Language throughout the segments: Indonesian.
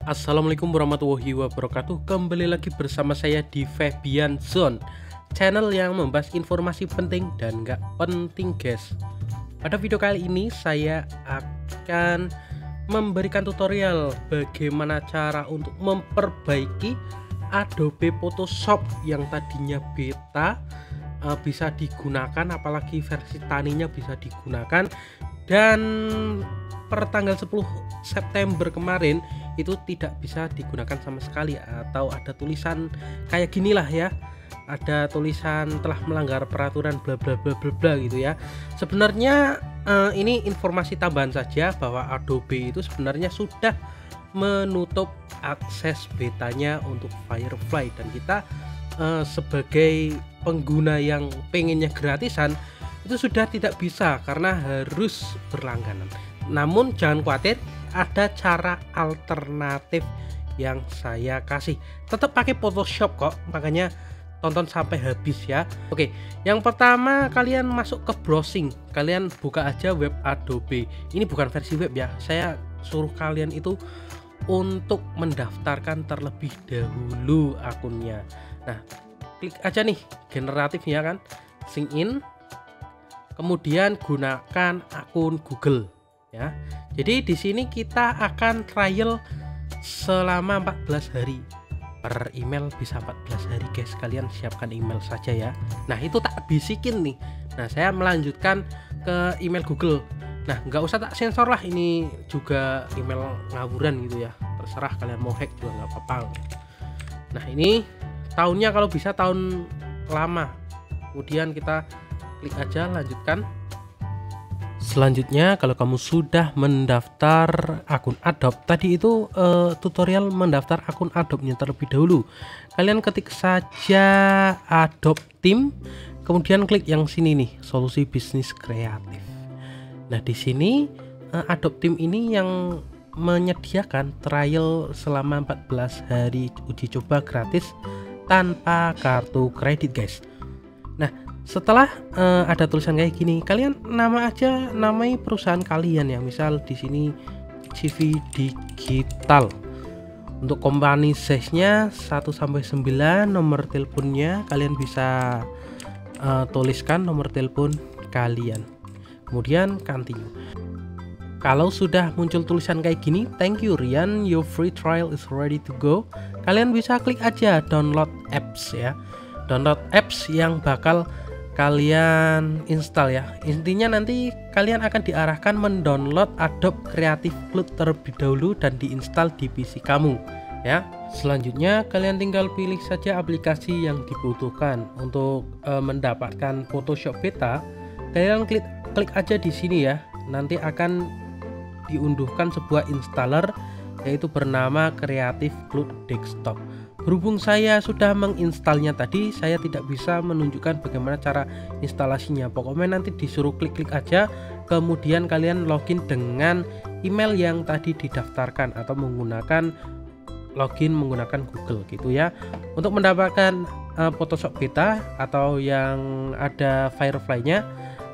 Assalamualaikum warahmatullahi wabarakatuh. Kembali lagi bersama saya di Febian Zone, channel yang membahas informasi penting dan nggak penting, guys. Pada video kali ini saya akan memberikan tutorial bagaimana cara untuk memperbaiki Adobe Photoshop yang tadinya beta bisa digunakan, apalagi versi taninya bisa digunakan, dan per tanggal 10 September kemarin itu tidak bisa digunakan sama sekali, atau ada tulisan kayak gini lah ya, ada tulisan telah melanggar peraturan bla bla bla bla bla gitu ya. Sebenarnya ini informasi tambahan saja bahwa Adobe itu sebenarnya sudah menutup akses betanya untuk Firefly, dan kita sebagai pengguna yang pengennya gratisan itu sudah tidak bisa karena harus berlangganan. Namun jangan khawatir, ada cara alternatif yang saya kasih. Tetap pakai Photoshop kok, makanya tonton sampai habis ya. Oke, yang pertama kalian masuk ke browsing, kalian buka aja web Adobe. Ini bukan versi web ya, saya suruh kalian itu untuk mendaftarkan terlebih dahulu akunnya. Nah, klik aja nih generatif ya kan, sign in, kemudian gunakan akun Google ya. Jadi di sini kita akan trial selama 14 hari. Per email bisa 14 hari guys, kalian siapkan email saja ya. Nah, itu tak bisikin nih. Nah, saya melanjutkan ke email Google. Nah, nggak usah tak sensor lah, ini juga email ngawuran gitu ya, terserah kalian mau hack juga nggak apa-apa. Nah, ini tahunnya kalau bisa tahun lama. Kemudian kita klik aja lanjutkan. Selanjutnya, kalau kamu sudah mendaftar akun Adobe tadi itu, tutorial mendaftar akun Adobe-nya terlebih dahulu. Kalian ketik saja Adobe Team, kemudian klik yang sini nih, solusi bisnis kreatif. Nah, di sini Adobe Team ini yang menyediakan trial selama 14 hari uji coba gratis tanpa kartu kredit, guys. Nah, setelah ada tulisan kayak gini, kalian namai perusahaan kalian ya. Misal di sini CV Digital. Untuk company size-nya 1 sampai 9, nomor teleponnya kalian bisa tuliskan nomor telepon kalian. Kemudian continue. Kalau sudah muncul tulisan kayak gini, thank you Rian, your free trial is ready to go. Kalian bisa klik aja download apps ya. Download apps yang bakal kalian install ya. Intinya nanti kalian akan diarahkan mendownload Adobe Creative Cloud terlebih dahulu dan diinstal di PC kamu ya. Selanjutnya kalian tinggal pilih saja aplikasi yang dibutuhkan. Untuk mendapatkan Photoshop beta, kalian klik aja di sini ya. Nanti akan diunduhkan sebuah installer yaitu bernama Creative Cloud Desktop. Berhubung saya sudah menginstalnya tadi, saya tidak bisa menunjukkan bagaimana cara instalasinya. Pokoknya nanti disuruh klik-klik aja, kemudian kalian login dengan email yang tadi didaftarkan atau menggunakan login menggunakan Google gitu ya. Untuk mendapatkan Photoshop beta atau yang ada Firefly-nya,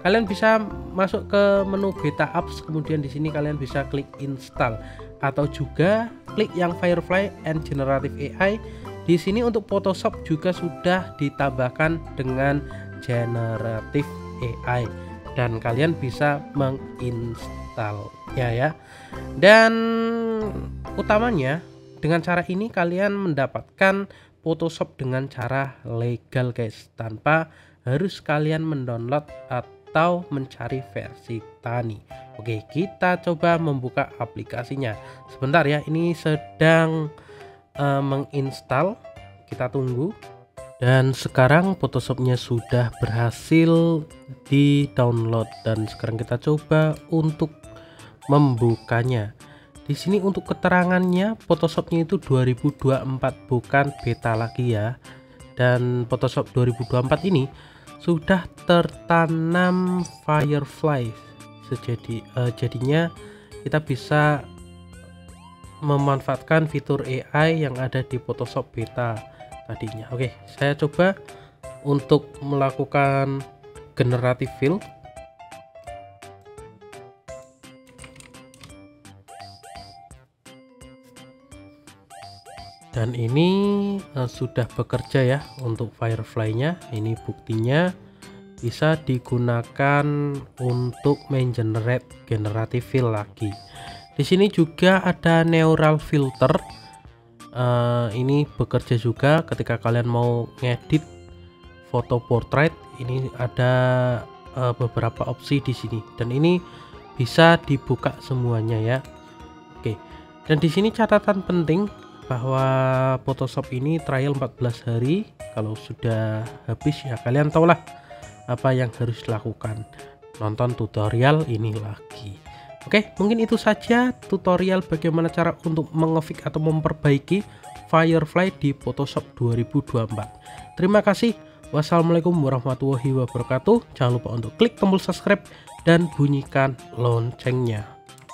kalian bisa masuk ke menu beta apps, kemudian di sini kalian bisa klik install, atau juga klik yang Firefly and Generative AI. Di sini untuk Photoshop juga sudah ditambahkan dengan Generative AI dan kalian bisa menginstalnya ya. Dan utamanya dengan cara ini kalian mendapatkan Photoshop dengan cara legal guys, tanpa harus kalian mendownload atau mencari versi tani. Oke, kita coba membuka aplikasinya. Sebentar ya, ini sedang menginstal. Kita tunggu. Dan sekarang Photoshopnya sudah berhasil di download, dan sekarang kita coba untuk membukanya. Di sini untuk keterangannya, Photoshopnya itu 2024, bukan beta lagi ya. Dan Photoshop 2024 ini sudah tertanam Firefly. Jadinya kita bisa memanfaatkan fitur AI yang ada di Photoshop beta tadinya. Oke, saya coba untuk melakukan generative fill. Dan ini sudah bekerja ya untuk Firefly-nya. Ini buktinya bisa digunakan untuk generate fill lagi. Di sini juga ada neural filter. Ini bekerja juga ketika kalian mau ngedit foto portrait. Ini ada beberapa opsi di sini dan ini bisa dibuka semuanya ya. Oke. Dan di sini catatan penting bahwa Photoshop ini trial 14 hari. Kalau sudah habis ya kalian tahulah apa yang harus dilakukan, nonton tutorial ini lagi. Oke, mungkin itu saja tutorial bagaimana cara untuk mengefik atau memperbaiki Firefly di Photoshop 2024. Terima kasih. Wassalamualaikum warahmatullahi wabarakatuh. Jangan lupa untuk klik tombol subscribe dan bunyikan loncengnya.